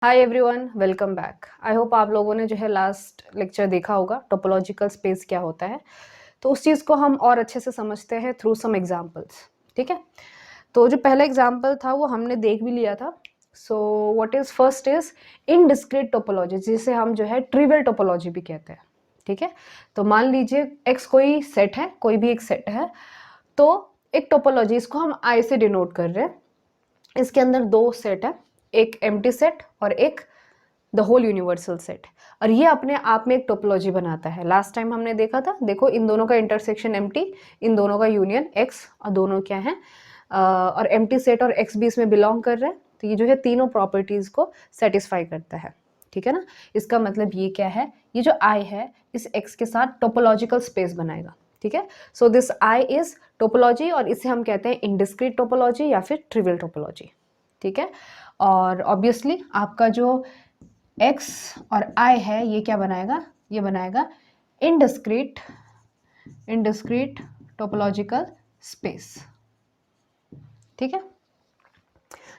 Hi everyone, welcome back. I hope आप लोगों ने जो है लास्ट लेक्चर देखा होगा टोपोलॉजिकल स्पेस क्या होता है। तो उस चीज़ को हम और अच्छे से समझते हैं थ्रू सम एग्जांपल्स। ठीक है, तो जो पहला एग्जांपल था वो हमने देख भी लिया था। So what is first is indiscrete topology, जिसे हम जो है ट्रिवियल टोपोलॉजी भी कहते हैं। ठीक है, तो मान लीजिए एक्स कोई सेट है, कोई भी एक सेट है, तो एक टोपोलॉजी, इसको हम आई से डिनोट कर रहे हैं। इसके अंदर दो सेट है, एक एम्प्टी सेट और एक द होल यूनिवर्सल सेट, और ये अपने आप में एक टोपोलॉजी बनाता है। लास्ट टाइम हमने देखा था, देखो इन दोनों का इंटरसेक्शन एम्प्टी, इन दोनों का यूनियन एक्स, और दोनों क्या है और एम्प्टी सेट और एक्स भी इसमें बिलोंग कर रहे हैं। तो ये जो है तीनों प्रॉपर्टीज को सेटिस्फाई करता है। ठीक है ना, इसका मतलब ये क्या है, ये जो आई है इस एक्स के साथ टोपोलॉजिकल स्पेस बनाएगा। ठीक है, so this I is topology, और इसे हम कहते हैं इनडिस्क्रीट टोपोलॉजी या फिर ट्रिवियल टोपोलॉजी। ठीक है, और ऑब्वियसली आपका जो x और I है ये क्या बनाएगा, ये बनाएगा इनडिस्क्रीट टोपोलॉजिकल स्पेस। ठीक है,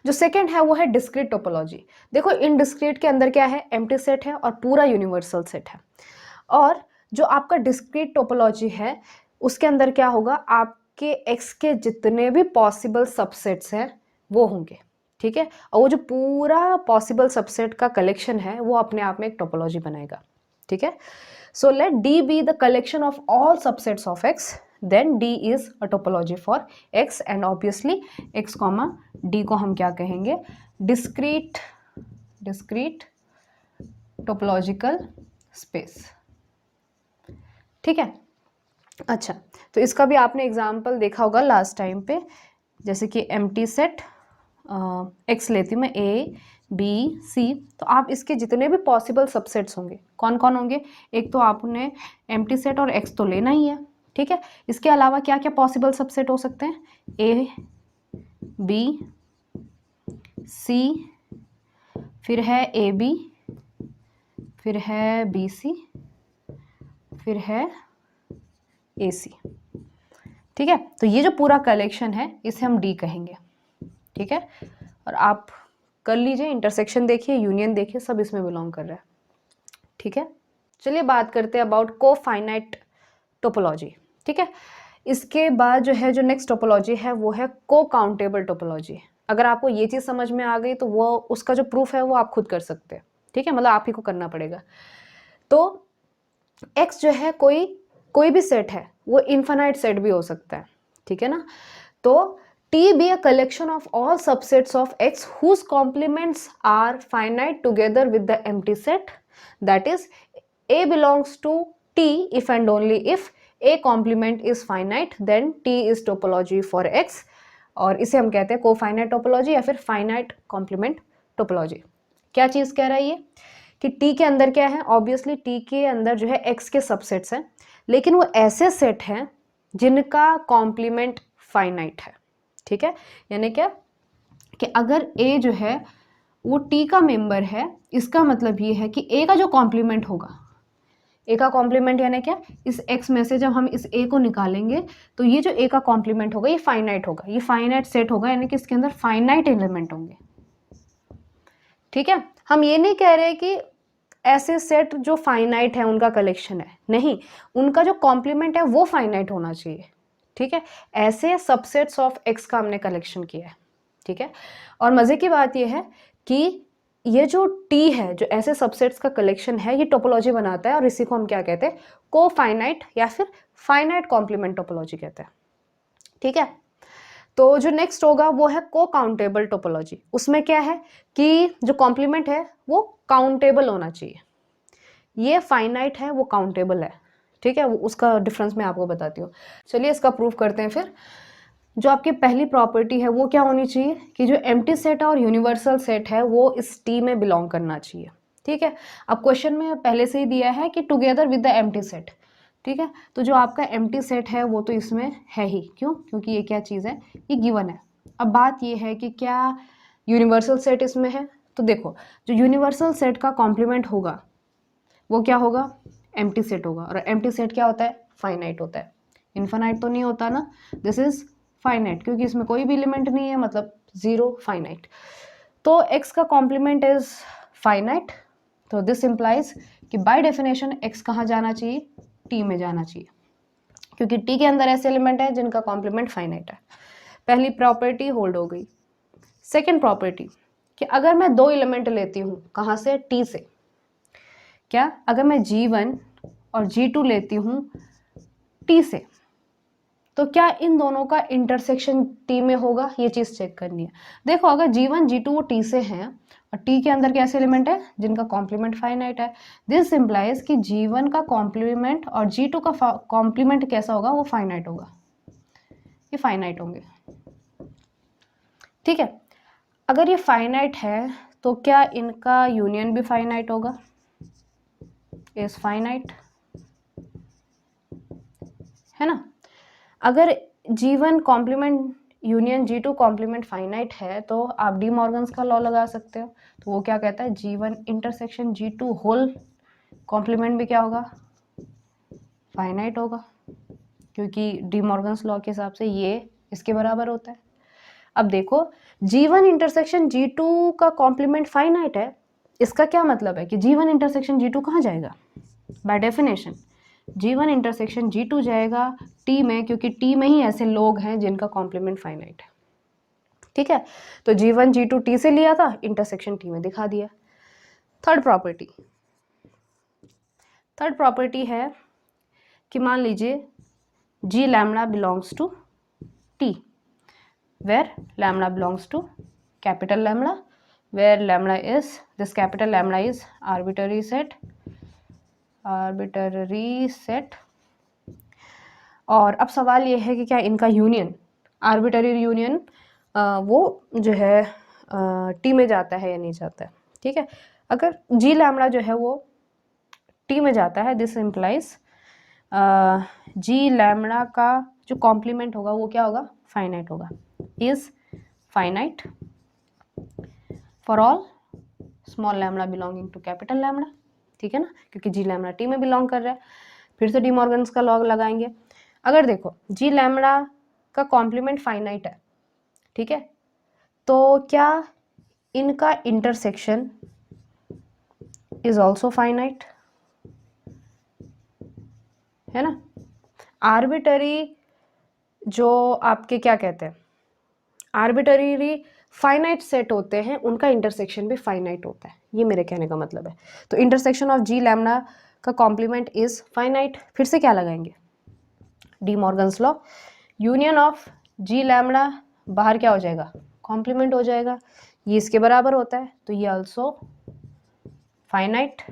जो सेकंड है वो है डिस्क्रीट टोपोलॉजी। देखो इनडिस्क्रीट के अंदर क्या है, एम्प्टी सेट है और पूरा यूनिवर्सल सेट है। और जो आपका डिस्क्रीट टोपोलॉजी है उसके अंदर क्या होगा, आपके x के जितने भी पॉसिबल सबसेट्स हैं वो होंगे। ठीक है, और वो जो पूरा पॉसिबल सबसेट का कलेक्शन है वो अपने आप में एक टोपोलॉजी बनाएगा। ठीक है, so let D be the collection of all subsets of x, then D is a topology for x, and obviously x comma D को हम क्या कहेंगे, डिस्क्रीट टोपोलॉजिकल स्पेस। ठीक है, अच्छा, तो इसका भी आपने एग्जाम्पल देखा होगा लास्ट टाइम पे, जैसे कि एम्प्टी सेट एक्स लेती हूँ मैं, ए बी सी, तो आप इसके जितने भी पॉसिबल सबसेट्स होंगे कौन कौन होंगे, एक तो आपने एम्प्टी सेट और एक्स तो लेना ही है। ठीक है, इसके अलावा क्या क्या पॉसिबल सबसेट हो सकते हैं, ए बी सी, फिर है ए बी, फिर है बी सी, फिर है ए सी। ठीक है, तो ये जो पूरा कलेक्शन है इसे हम डी कहेंगे। ठीक है, और आप कर लीजिए, इंटरसेक्शन देखिए, यूनियन देखिए, सब इसमें बिलोंग कर रहा है। ठीक है, चलिए बात करते हैं अबाउट को फाइनाइट टोपोलॉजी। ठीक है, इसके बाद जो है, जो नेक्स्ट टोपोलॉजी है वो है को काउंटेबल टोपोलॉजी। अगर आपको ये चीज़ समझ में आ गई तो वो उसका जो प्रूफ है वो आप खुद कर सकते हैं। ठीक है, मतलब आप ही को करना पड़ेगा। तो एक्स जो है कोई भी सेट है, वो इन्फिनाइट सेट भी हो सकता है। ठीक है ना, तो T be a collection of all subsets of X whose complements are finite together with the empty set, that is A belongs to T if and only if A complement is finite, then T is topology for X, और इसे हम कहते हैं कोफाइनाइट topology या फिर finite complement topology. क्या चीज़ कह रहा है ये कि T के अंदर क्या है, ऑब्वियसली T के अंदर जो है X के सबसेट्स हैं, लेकिन वो ऐसे सेट हैं जिनका कॉम्प्लीमेंट फाइनाइट है। ठीक है, यानी क्या कि अगर A जो है वो T का मेंबर है, इसका मतलब ये है कि A का जो कॉम्प्लीमेंट होगा, A का कॉम्प्लीमेंट यानी क्या, इस X में से जब हम इस A को निकालेंगे तो ये जो A का कॉम्प्लीमेंट होगा ये फाइनाइट होगा, ये फाइनाइट सेट होगा, यानी कि इसके अंदर फाइनाइट एलिमेंट होंगे। ठीक है, हम ये नहीं कह रहे कि ऐसे सेट जो फाइनाइट है उनका कलेक्शन है, नहीं, उनका जो कॉम्प्लीमेंट है वो फाइनाइट होना चाहिए। ठीक है, ऐसे सबसेट्स ऑफ एक्स का हमने कलेक्शन किया है। ठीक है, और मजे की बात यह है कि ये जो टी है, जो ऐसे सबसेट्स का कलेक्शन है, ये टोपोलॉजी बनाता है, और इसी को हम क्या कहते हैं, को फाइनाइट या फिर फाइनाइट कॉम्प्लीमेंट टोपोलॉजी कहते हैं। ठीक है, तो जो नेक्स्ट होगा वो है को काउंटेबल टोपोलॉजी। उसमें क्या है कि जो कॉम्प्लीमेंट है वो काउंटेबल होना चाहिए। ये फाइनाइट है, वो काउंटेबल है। ठीक है, उसका डिफरेंस मैं आपको बताती हूँ। चलिए इसका प्रूफ करते हैं। फिर जो आपकी पहली प्रॉपर्टी है वो क्या होनी चाहिए कि जो एम्प्टी सेट और यूनिवर्सल सेट है वो इस टी में बिलोंग करना चाहिए। ठीक है, अब क्वेश्चन में पहले से ही दिया है कि together with the empty set. ठीक है, तो जो आपका एम्प्टी सेट है वो तो इसमें है ही, क्यों, क्योंकि ये क्या चीज़ है, ये गिवन है। अब बात ये है कि क्या यूनिवर्सल सेट इसमें है, तो देखो जो यूनिवर्सल सेट का कॉम्प्लीमेंट होगा वो क्या होगा, एम्प्टी सेट होगा, और एम्प्टी सेट क्या होता है, फाइनाइट होता है। इन्फिनाइट तो नहीं होता ना, दिस इज फाइनाइट, क्योंकि इसमें कोई भी एलिमेंट नहीं है, मतलब जीरो, फाइनाइट। तो एक्स का कॉम्प्लीमेंट इज फाइनाइट, तो दिस इम्प्लाइज कि बाय डेफिनेशन x कहाँ जाना चाहिए, t में जाना चाहिए, क्योंकि t के अंदर ऐसे एलिमेंट है जिनका कॉम्प्लीमेंट फाइनाइट है। पहली प्रॉपर्टी होल्ड हो गई। सेकेंड प्रॉपर्टी कि अगर मैं दो एलिमेंट लेती हूँ, कहाँ से, t से, क्या अगर मैं G1 और G2 लेती हूँ t से, तो क्या इन दोनों का इंटरसेक्शन t में होगा, ये चीज चेक करनी है। देखो अगर G1 G2 वो t से हैं और t के अंदर कैसे एलिमेंट है जिनका कॉम्प्लीमेंट फाइनाइट है, दिस इम्प्लाइज कि G1 का कॉम्प्लीमेंट और G2 का कॉम्प्लीमेंट कैसा होगा, वो फाइनाइट होगा, ये फाइनाइट होंगे। ठीक है, अगर ये फाइनाइट है तो क्या इनका यूनियन भी फाइनाइट होगा, इज फाइनाइट, है ना। अगर G1 complement union G2 complement finite है तो आप डी मॉर्गन्स का लॉ लगा सकते हो। तो वो क्या कहता है, G1 intersection G2 whole complement भी क्या होगा, फाइनाइट होगा, क्योंकि डी मॉर्गन्स लॉ के हिसाब से ये इसके बराबर होता है। अब देखो G1 इंटरसेक्शन G2 का कॉम्प्लीमेंट फाइनाइट है, इसका क्या मतलब है कि G1 इंटरसेक्शन G2 कहाँ जाएगा, by definition G1 intersection G2 जाएगा T में, क्योंकि T में ही ऐसे लोग हैं जिनका कॉम्प्लीमेंट फाइनाइट है। ठीक है, तो G1 G2 T से लिया था, इंटरसेक्शन T में दिखा दिया। थर्ड प्रॉपर्टी है कि मान लीजिए G lambda belongs to T, where lambda belongs to capital lambda, where lambda is, this capital lambda is arbitrary set, और अब सवाल ये है कि क्या इनका यूनियन, आर्बिटरी यूनियन वो जो है टी में जाता है या नहीं जाता है। ठीक है, अगर जी लैम्डा जो है वो टी में जाता है, दिस इम्प्लाइज जी लैम्डा का जो कॉम्प्लीमेंट होगा वो क्या होगा, फाइनाइट होगा, is finite for all small lambda belonging to capital lambda. ठीक है ना, क्योंकि जी लैम्डा टी में बिलोंग कर रहा है। फिर से डी मॉर्गन्स का लॉ लगाएंगे। अगर देखो जी लैम्डा का कॉम्प्लीमेंट फाइनाइट है, ठीक है, तो क्या इनका इंटरसेक्शन इज ऑल्सो फाइनाइट, है ना। आर्बिटरी जो आपके क्या कहते हैं, आर्बिटरी फाइनाइट सेट होते हैं, उनका इंटरसेक्शन भी फाइनाइट होता है, ये मेरे कहने का मतलब है। तो इंटरसेक्शन ऑफ जी लैम्डा का कॉम्प्लीमेंट इज फाइनाइट। फिर से क्या लगाएंगे, De Morgan's law, union of G lambda बाहर क्या हो जाएगा, कॉम्प्लीमेंट हो जाएगा, ये इसके बराबर होता है, तो ये ऑल्सो फाइनाइट।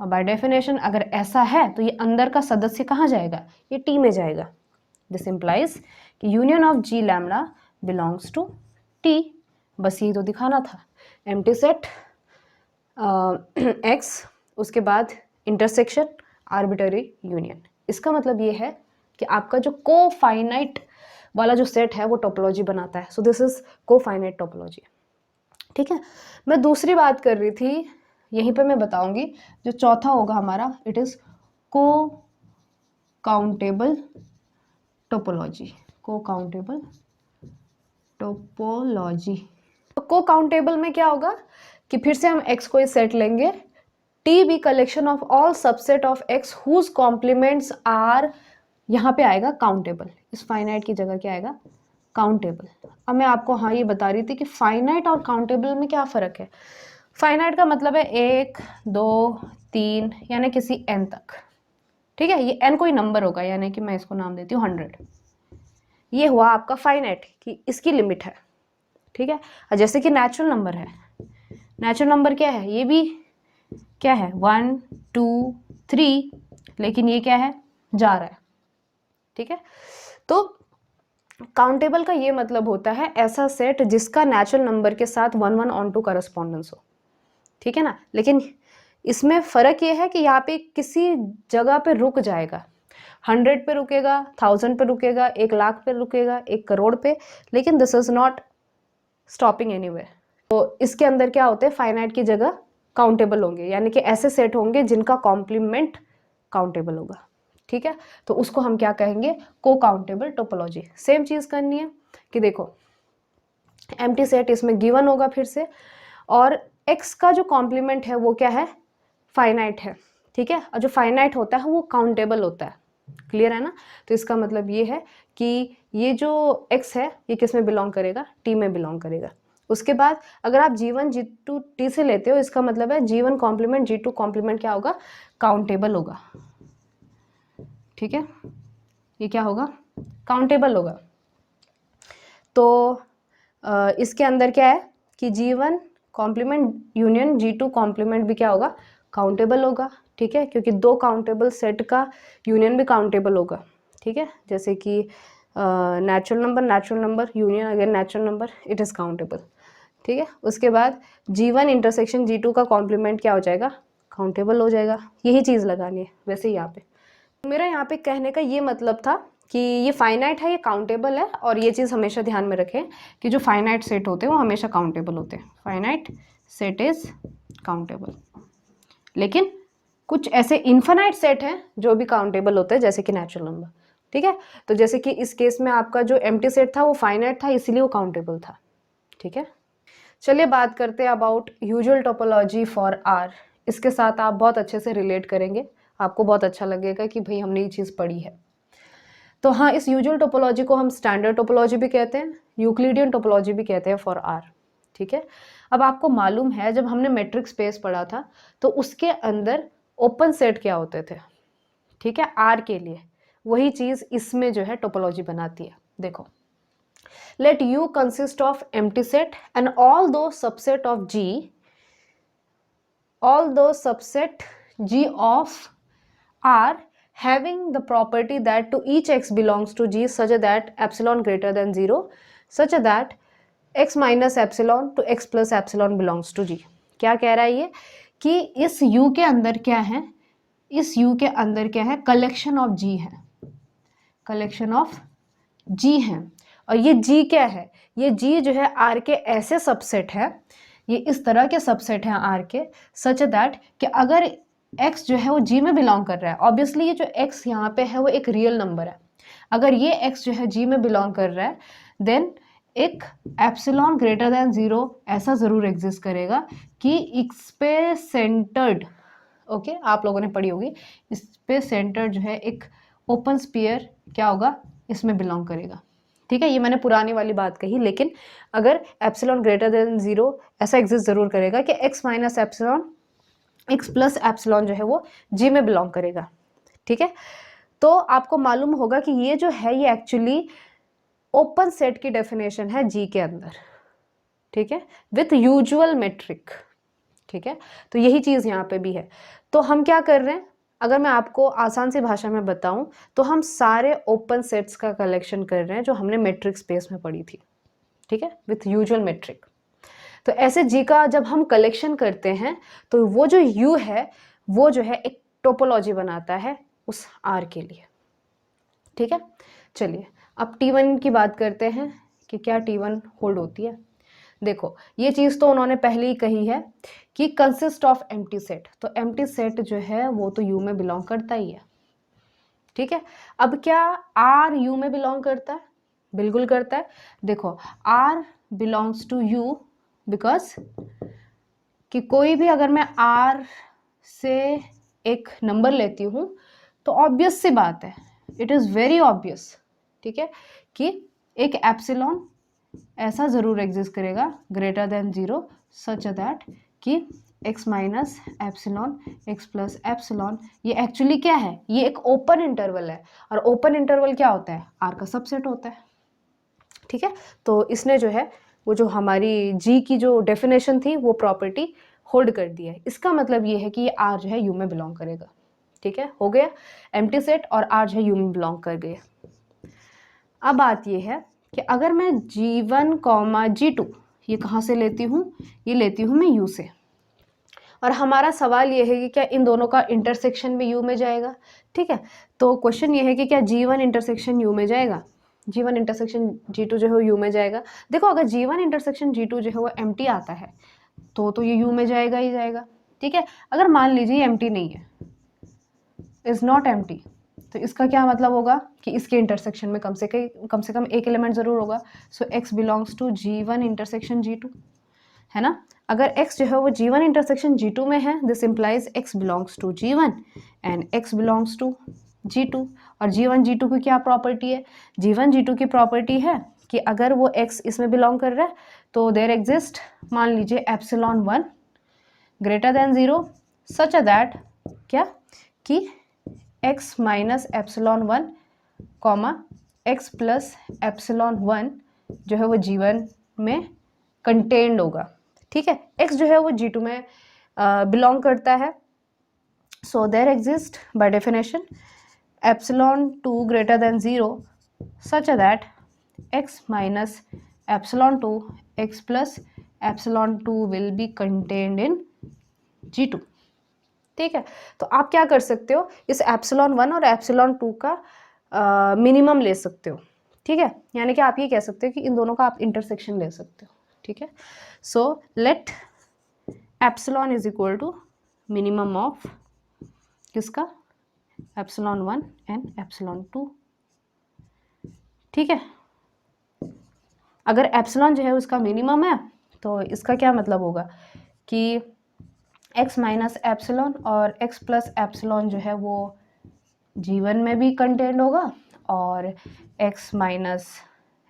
और बाय डेफिनेशन अगर ऐसा है तो ये अंदर का सदस्य कहाँ जाएगा, ये टी में जाएगा। दिस इम्प्लाइज कि union of G lambda belongs to T, बस ये तो दिखाना था। एम्प्टी सेट एक्स, उसके बाद इंटरसेक्शन, आर्बिटरी यूनियन। इसका मतलब ये है कि आपका जो को फाइनाइट वाला जो सेट है वो टोपोलॉजी बनाता है। सो दिस इज को फाइनाइट टोपोलॉजी। ठीक है, मैं दूसरी बात कर रही थी, यहीं पे मैं बताऊंगी। जो चौथा होगा हमारा, इट इज को काउंटेबल टोपोलॉजी, को काउंटेबल टोपोलॉजी। तो को काउंटेबल में क्या होगा कि फिर से हम x को सेट लेंगे, T be collection of all subset of x whose complements are, यहाँ पे आएगा काउंटेबल, इस फाइनाइट की जगह क्या आएगा, काउंटेबल। अब मैं आपको हाँ ये बता रही थी कि फाइनाइट और काउंटेबल में क्या फ़र्क है। फाइनाइट का मतलब है 1 2 3 यानी किसी n तक। ठीक है, ये n कोई नंबर होगा, यानी कि मैं इसको नाम देती हूँ 100। ये हुआ आपका फाइनाइट कि इसकी लिमिट है। ठीक है, और जैसे कि नेचुरल नंबर है, नेचुरल नंबर क्या है, ये भी क्या है 1 2 3, लेकिन ये क्या है, जा रहा है। ठीक है, तो काउंटेबल का ये मतलब होता है ऐसा सेट जिसका नेचुरल नंबर के साथ 1 1 ऑन टू करस्पॉन्डेंस हो। ठीक है ना, लेकिन इसमें फ़र्क ये है कि यहाँ पे किसी जगह पे रुक जाएगा, 100 पे रुकेगा, 1000 पे रुकेगा, 1 लाख पे रुकेगा, 1 करोड़ पे, लेकिन this is not stopping anywhere. तो इसके अंदर क्या होते हैं, फाइनाइट की जगह काउंटेबल होंगे, यानी कि ऐसे सेट होंगे जिनका कॉम्प्लीमेंट काउंटेबल होगा। ठीक है, तो उसको हम क्या कहेंगे, को काउंटेबल टोपोलॉजी। सेम चीज़ करनी है कि देखो एम्प्टी सेट इसमें गिवन होगा फिर से, और x का जो कॉम्प्लीमेंट है वो क्या है, फाइनाइट है, ठीक है, और जो फाइनाइट होता है वो काउंटेबल होता है, क्लियर है ना। तो इसका मतलब ये है कि ये जो x है ये किस में बिलोंग करेगा, t में बिलोंग करेगा। उसके बाद अगर आप g1 g2 t से लेते हो, इसका मतलब है g1 कॉम्प्लीमेंट g2 कॉम्प्लीमेंट क्या होगा, काउंटेबल होगा, ठीक है, ये क्या होगा, काउंटेबल होगा। तो इसके अंदर क्या है कि g1 complement union g2 complement भी क्या होगा, काउंटेबल होगा, ठीक है, क्योंकि दो काउंटेबल सेट का यूनियन भी काउंटेबल होगा, ठीक है, जैसे कि natural number union again natural number, it is countable, ठीक है। उसके बाद g1 इंटरसेक्शन g2 का कॉम्प्लीमेंट क्या हो जाएगा, काउंटेबल हो जाएगा। यही चीज़ लगानी है। वैसे यहाँ पे मेरा यहाँ पे कहने का ये मतलब था कि ये फाइनाइट है, ये काउंटेबल है, और ये चीज़ हमेशा ध्यान में रखें कि जो फाइनाइट सेट होते हैं वो हमेशा काउंटेबल होते हैं, फाइनाइट सेट इज काउंटेबल। लेकिन कुछ ऐसे इन्फिनाइट सेट हैं जो भी काउंटेबल होते हैं, जैसे कि नेचुरल नंबर, ठीक है। तो जैसे कि इस केस में आपका जो एम्प्टी सेट था वो फाइनाइट था, इसीलिए वो काउंटेबल था, ठीक है। चलिए बात करते हैं about usual topology for R. इसके साथ आप बहुत अच्छे से रिलेट करेंगे, आपको बहुत अच्छा लगेगा कि भाई हमने ये चीज़ पढ़ी है। तो हाँ, इस यूजुअल टोपोलॉजी को हम स्टैंडर्ड टोपोलॉजी भी कहते हैं, यूक्लिडियन टोपोलॉजी भी कहते हैं फॉर आर, ठीक है। अब आपको मालूम है जब हमने मैट्रिक्स स्पेस पढ़ा था तो उसके अंदर ओपन सेट क्या होते थे, ठीक है, आर के लिए, वही चीज़ इसमें जो है टोपोलॉजी बनाती है। देखो, let U consist of empty set and all those subset of G, all those subset G of R having the property that to each x belongs to G such that epsilon greater than 0, such that x minus epsilon to x plus epsilon belongs to G। क्या कह रहा है ये कि इस U के अंदर क्या है, इस U के अंदर क्या है, कलेक्शन ऑफ G है, कलेक्शन ऑफ G है, और ये G क्या है, ये G जो है R के ऐसे सबसेट है, ये इस तरह के सबसेट हैं R के, सच दैट कि अगर X जो है वो G में बिलोंग कर रहा है, ऑब्वियसली ये जो X यहाँ पे है वो एक रियल नंबर है, अगर ये X जो है G में बिलोंग कर रहा है देन एक एप्सिलॉन ग्रेटर देन 0 ऐसा ज़रूर एग्जिस्ट करेगा कि इस पे सेंटर्ड, ओके, आप लोगों ने पढ़ी होगी, इस पे सेंटर्ड जो है एक ओपन स्फीयर क्या होगा, इसमें बिलोंग करेगा, ठीक है। ये मैंने पुरानी वाली बात कही, लेकिन अगर एप्सिलॉन ग्रेटर देन 0 ऐसा एग्जिस्ट ज़रूर करेगा कि x minus epsilon x plus epsilon जो है वो G में बिलोंग करेगा, ठीक है। तो आपको मालूम होगा कि ये जो है ये एक्चुअली ओपन सेट की डेफिनेशन है G के अंदर, ठीक है, विथ यूजुअल मेट्रिक, ठीक है। तो यही चीज़ यहाँ पे भी है। तो हम क्या कर रहे हैं, अगर मैं आपको आसान सी भाषा में बताऊं तो हम सारे ओपन सेट्स का कलेक्शन कर रहे हैं जो हमने मेट्रिक स्पेस में पढ़ी थी, ठीक है, विथ यूजुअल मेट्रिक। तो ऐसे G का जब हम कलेक्शन करते हैं तो वो जो U है वो जो है एक टोपोलॉजी बनाता है उस R के लिए, ठीक है। चलिए अब T1 की बात करते हैं कि क्या T1 होल्ड होती है। देखो, ये चीज़ तो उन्होंने पहले ही कही है कि कंसिस्ट ऑफ एम्प्टी सेट, तो एम्प्टी सेट जो है वो तो U में बिलोंग करता ही है, ठीक है। अब क्या R U में बिलोंग करता है, बिल्कुल करता है। देखो, R belongs to U because कि कोई भी अगर मैं R से एक नंबर लेती हूँ तो ऑब्वियस सी बात है, इट इज़ वेरी ऑब्वियस, ठीक है, कि एक एप्सिलॉन ऐसा ज़रूर एग्जिस्ट करेगा ग्रेटर देन 0 सच दैट कि x minus epsilon x plus epsilon, ये एक्चुअली क्या है, ये एक ओपन इंटरवल है, और ओपन इंटरवल क्या होता है, R का सबसेट होता है, ठीक है। तो इसने जो है वो जो हमारी G की जो डेफिनेशन थी वो प्रॉपर्टी होल्ड कर दी है। इसका मतलब ये है कि ये R जो है U में बिलोंग करेगा, ठीक है, हो गया एम्प्टी सेट, और R जो है U में बिलोंग कर गया। अब बात ये है कि अगर मैं G1 कॉमा G2 ये कहाँ से लेती हूँ, ये लेती हूँ मैं U से, और हमारा सवाल ये है कि क्या इन दोनों का इंटरसेक्शन भी U में जाएगा, ठीक है। तो क्वेश्चन ये है कि क्या G1 इंटरसेक्शन U में जाएगा, G1 इंटरसेक्शन G2 जो है वो U में जाएगा। देखो, अगर G1 इंटरसेक्शन G2 जो है वो एम्प्टी आता है तो ये U में जाएगा ही जाएगा, ठीक है। अगर मान लीजिए एम्प्टी नहीं है, इज नॉट एम्प्टी, तो इसका क्या मतलब होगा कि इसके इंटरसेक्शन में कम से कम एक एलिमेंट ज़रूर होगा। So x belongs to G1 intersection G2, है ना। अगर x जो है वो G1 इंटरसेक्शन G2 में है, this implies x belongs to G1 and x belongs to G2। और G1 G2 की क्या प्रॉपर्टी है? G1 G2 की प्रॉपर्टी है कि अगर वो x इसमें बिलोंग कर रहा है तो देयर एग्जिस्ट, मान लीजिए epsilon 1 greater than 0 such that क्या कि x minus epsilon 1 comma x plus epsilon 1 जो है वो G1 में कंटेन्ड होगा। ठीक है, x जो है वो G2 में बिलोंग करता है। So there exist by definition epsilon 2 greater than 0 such that x minus epsilon 2 x plus epsilon 2 will be contained in G2। ठीक है, तो आप क्या कर सकते हो, इस एप्सिलॉन 1 और एप्सिलॉन 2 का मिनिमम ले सकते हो। ठीक है, यानी कि आप ये कह सकते हो कि इन दोनों का आप इंटरसेक्शन ले सकते हो। ठीक है, so let epsilon is equal to minimum of किसका, एप्सिलॉन 1 एंड एप्सिलॉन 2। ठीक है, अगर एप्सिलॉन जो है उसका मिनिमम है तो इसका क्या मतलब होगा कि x माइनस एप्सिलॉन और x प्लस एप्सिलॉन जो है वो G1 में भी कंटेंट होगा और x minus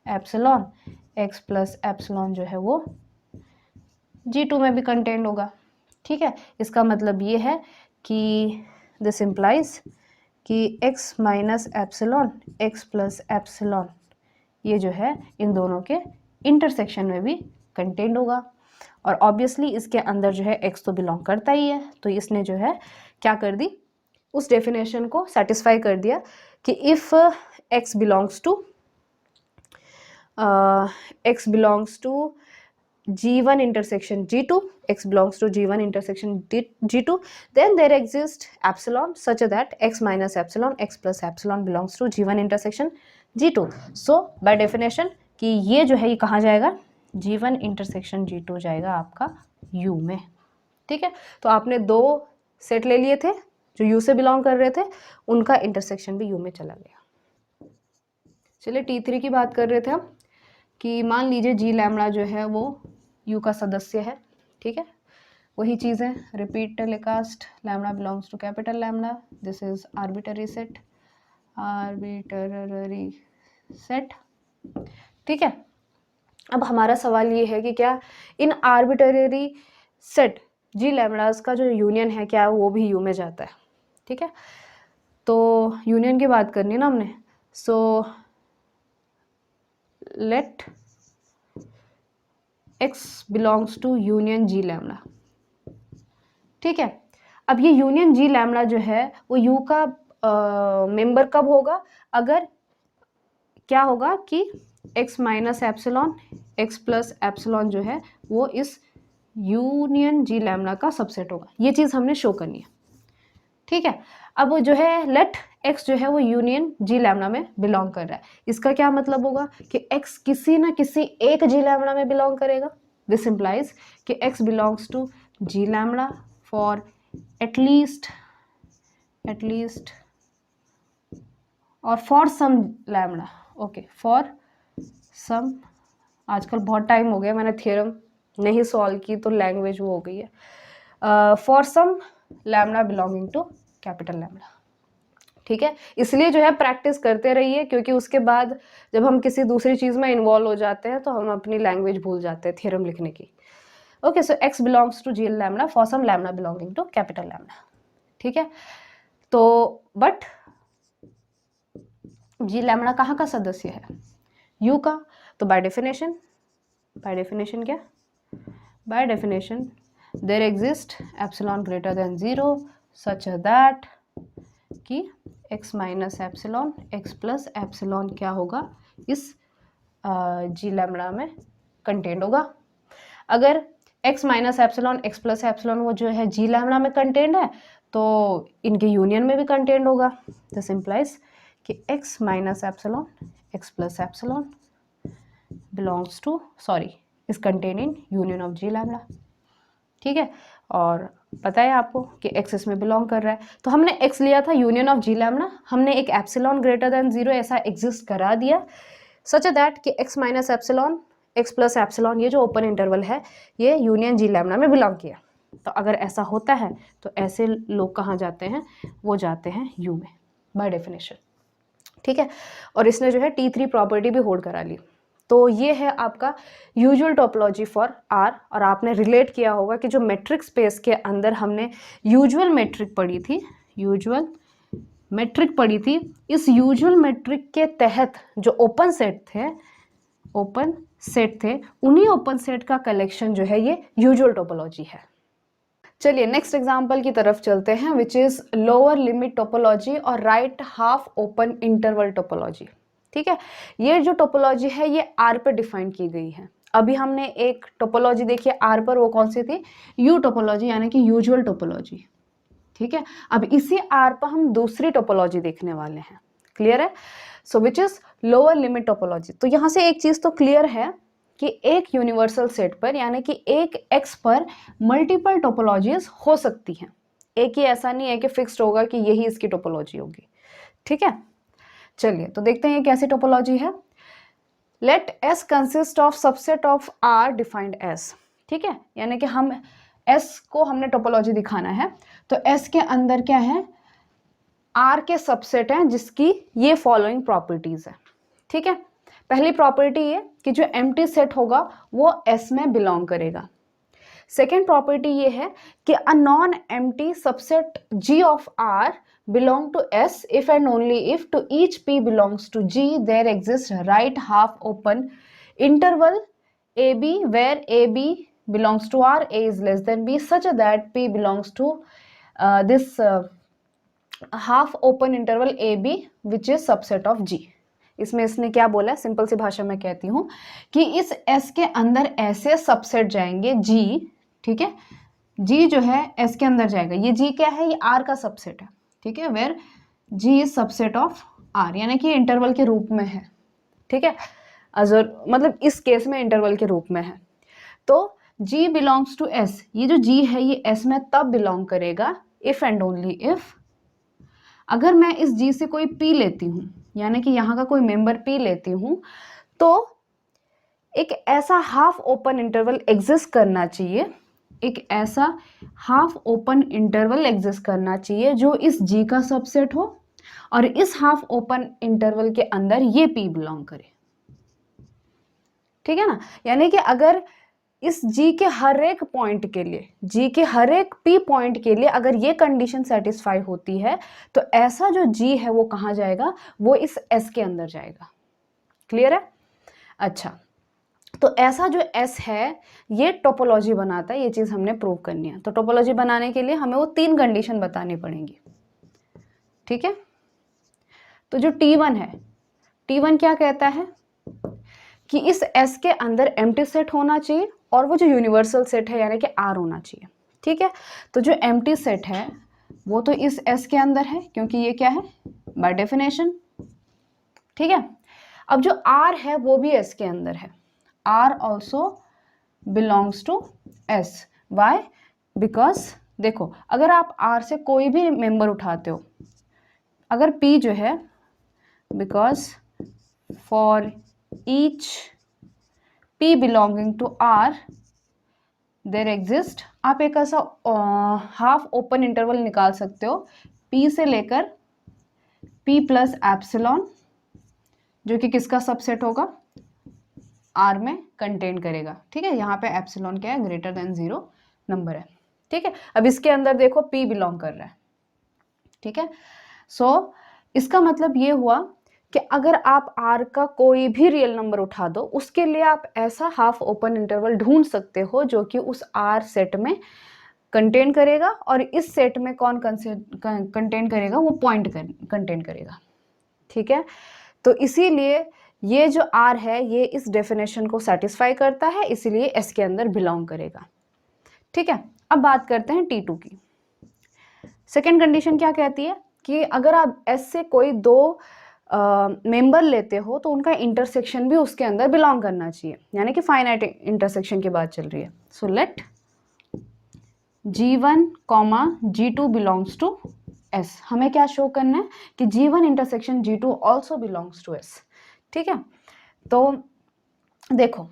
epsilon x plus epsilon जो है वो G2 में भी कंटेंट होगा। ठीक है, इसका मतलब ये है कि दिस इम्प्लाइज कि x minus epsilon x plus epsilon ये जो है इन दोनों के इंटरसेक्शन में भी कंटेंट होगा। और ऑब्वियसली इसके अंदर जो है x तो बिलोंग करता ही है, तो इसने जो है क्या कर दी, उस डेफिनेशन को सेटिस्फाई कर दिया कि if x belongs to G1 intersection G2, x belongs to G1 intersection G2, then there exists epsilon such that x minus epsilon x plus epsilon belongs to G1 intersection G2। so by definition कि ये जो है ये कहाँ जाएगा, G1 intersection G2 जाएगा आपका U में। ठीक है, तो आपने दो सेट ले लिए थे जो U से बिलोंग कर रहे थे, उनका इंटरसेक्शन भी U में चला गया। चलिए T3 की बात कर रहे थे हम कि मान लीजिए G लैम्बडा जो है वो U का सदस्य है। ठीक है, वही चीज़ है, repeat telecast lambda belongs to capital lambda, this is arbitrary set. ठीक है, अब हमारा सवाल ये है कि क्या इन आर्बिटरी सेट G लैम्बडास का जो यूनियन है क्या वो भी U में जाता है। ठीक है, तो यूनियन की बात करनी है ना हमने, so let x belongs to union G lambda. ठीक है, अब ये यूनियन G लैम्बडा जो है वो U का मेंबर कब होगा, अगर क्या होगा कि x minus epsilon x plus epsilon जो है वो इस यूनियन G लैम्बडा का सबसेट होगा। ये चीज़ हमने शो करनी है। ठीक है, अब जो है लेट x जो है वो यूनियन G लैम्बडा में बिलोंग कर रहा है, इसका क्या मतलब होगा कि x किसी ना किसी एक G लैम्बडा में बिलोंग करेगा। दिस इम्प्लाइज कि x belongs to G lambda for at least और for some lambda. Okay, for some, आजकल बहुत टाइम हो गया मैंने थ्योरम नहीं सॉल्व की तो लैंग्वेज वो हो गई है, for some lambda belonging to capital lambda. ठीक है, इसलिए जो है प्रैक्टिस करते रहिए, क्योंकि उसके बाद जब हम किसी दूसरी चीज़ में इन्वॉल्व हो जाते हैं तो हम अपनी लैंग्वेज भूल जाते हैं थ्योरम लिखने की। Okay, so x belongs to G lambda for some lambda belonging to capital lambda. ठीक है, तो बट G लैम्बडा कहाँ का सदस्य है, U का, तो बाय डेफिनेशन क्या, by definition there exist epsilon greater than 0 such that कि x minus epsilon x plus epsilon क्या होगा, इस G लैम्बडा में कंटेंट होगा। अगर x minus epsilon x plus epsilon वो जो है G लैम्बडा में कंटेंट है तो इनके यूनियन में भी कंटेंट होगा। दिस इम्प्लाइज कि x minus epsilon x plus epsilon belongs two is contain in union of G lambda. ठीक है, और पता है आपको कि x इसमें बिलोंग कर रहा है, तो हमने x लिया था यूनियन ऑफ G लैम्बडा, हमने एक एप्सिलॉन ग्रेटर देन 0 ऐसा एग्जिस्ट करा दिया सच दैट कि x minus epsilon x plus epsilon, ये जो ओपन इंटरवल है ये यूनियन जी लैम्डा में बिलोंग किया। तो अगर ऐसा होता है तो ऐसे लोग कहाँ जाते हैं, वो जाते हैं यू में बाय डेफिनेशन, ठीक है। और इसने जो है T3 प्रॉपर्टी भी होल्ड करा ली। तो ये है आपका यूजुअल टोपोलॉजी फॉर आर। और आपने रिलेट किया होगा कि जो मेट्रिक स्पेस के अंदर हमने यूजुअल मेट्रिक पढ़ी थी, यूजुअल मेट्रिक पढ़ी थी, इस यूजुअल मेट्रिक के तहत जो ओपन सेट थे, ओपन सेट थे, उन्हीं ओपन सेट का कलेक्शन जो है ये यूजुअल टोपोलॉजी है। चलिए नेक्स्ट एग्जांपल की तरफ चलते हैं, which is lower limit topology और right half open interval topology. ठीक है, ये जो टोपोलॉजी है ये आर पर डिफाइन की गई है। अभी हमने एक टोपोलॉजी देखी आर पर, वो कौन सी थी, यू टोपोलॉजी यानी कि यूजुअल टोपोलॉजी। ठीक है, अब इसी आर पर हम दूसरी टोपोलॉजी देखने वाले हैं। क्लियर है? So which is lower limit topology. तो यहां से एक चीज तो क्लियर है कि एक यूनिवर्सल सेट पर यानी कि एक एक्स पर मल्टीपल टोपोलॉजीज हो सकती हैं। एक ही ऐसा नहीं है कि फिक्स्ड होगा कि यही इसकी टोपोलॉजी होगी। ठीक है, चलिए तो देखते हैं ये कैसी टोपोलॉजी है। Let S consist of subset of R defined S. ठीक है, यानी कि हम एस को हमने टोपोलॉजी दिखाना है, तो एस के अंदर क्या है, आर के सबसेट हैं जिसकी ये फॉलोइंग प्रॉपर्टीज है। ठीक है, पहली प्रॉपर्टी ये कि जो एम्प्टी सेट होगा वो एस में बिलोंग करेगा। सेकेंड प्रॉपर्टी ये है कि a non empty subset G of R belong to S if and only if to each P belongs to G there exists right half open interval AB where AB belongs to R, A is less than B such that P belongs to this half open interval AB which is subset of G। इसमें इसने क्या बोला है, simple सी भाषा में कहती हूँ कि इस S के अंदर ऐसे सबसेट जाएंगे G। ठीक है, G जो है S के अंदर जाएगा, ये G क्या है, ये R का सबसेट है। ठीक है, where G is subset of R, यानी कि इंटरवल के रूप में है। ठीक है, अजर मतलब इस केस में इंटरवल के रूप में है। तो G बिलोंग्स टू S, ये जो G है ये S में तब बिलोंग करेगा इफ एंड ओनली इफ, अगर मैं इस G से कोई P लेती हूँ, यानी कि यहाँ का कोई मेंबर P लेती हूँ, तो एक ऐसा हाफ ओपन इंटरवल एग्जिस्ट करना चाहिए, एक ऐसा हाफ ओपन इंटरवल एग्जिस्ट करना चाहिए जो इस G का सबसेट हो और इस हाफ ओपन इंटरवल के अंदर ये P बिलोंग करे। ठीक है ना, यानी कि अगर इस G के हर एक पॉइंट के लिए, G के हर एक P पॉइंट के लिए अगर ये कंडीशन सेटिस्फाई होती है तो ऐसा जो G है वो कहाँ जाएगा, वो इस S के अंदर जाएगा। क्लियर है? अच्छा, तो ऐसा जो S है ये टोपोलॉजी बनाता है, ये चीज हमने प्रूव करनी है। तो टोपोलॉजी बनाने के लिए हमें वो 3 कंडीशन बतानी पड़ेंगी। ठीक है, तो जो T1 है, T1 क्या कहता है कि इस S के अंदर एम्प्टी सेट होना चाहिए और वो जो यूनिवर्सल सेट है यानी कि R होना चाहिए। ठीक है, तो जो एम्प्टी सेट है वो तो इस S के अंदर है क्योंकि ये क्या है, बाय डेफिनेशन। ठीक है, अब जो R है वो भी S के अंदर है, R also belongs to S। Why? Because देखो अगर आप R से कोई भी मेंबर उठाते हो, अगर P जो है, because for each P belonging to R there exist, आप एक ऐसा हाफ ओपन इंटरवल निकाल सकते हो P से लेकर P प्लस एप्सिलॉन, जो कि किसका सबसेट होगा, R में कंटेन करेगा। ठीक है, यहाँ पे एप्सिलॉन क्या है, ग्रेटर देन 0 नंबर है। ठीक है, अब इसके अंदर देखो P बिलोंग कर रहा है। ठीक है, सो इसका मतलब ये हुआ कि अगर आप R का कोई भी रियल नंबर उठा दो, उसके लिए आप ऐसा हाफ ओपन इंटरवल ढूंढ सकते हो जो कि उस R सेट में कंटेन करेगा और इस सेट में कौन कंटेन करेगा, वो पॉइंट कंटेन करेगा। ठीक है, तो इसीलिए ये जो R है ये इस डेफिनेशन को सेटिस्फाई करता है, इसीलिए S के अंदर बिलोंग करेगा। ठीक है, अब बात करते हैं T2 की। सेकेंड कंडीशन क्या कहती है कि अगर आप S से कोई 2 मेंबर लेते हो तो उनका इंटरसेक्शन भी उसके अंदर बिलोंग करना चाहिए, यानी कि फाइनाइट इंटरसेक्शन की बात चल रही है। So let G1, G2 belongs to S। हमें क्या शो करना है कि G1 intersection G2 also belongs to S। ठीक है, तो देखो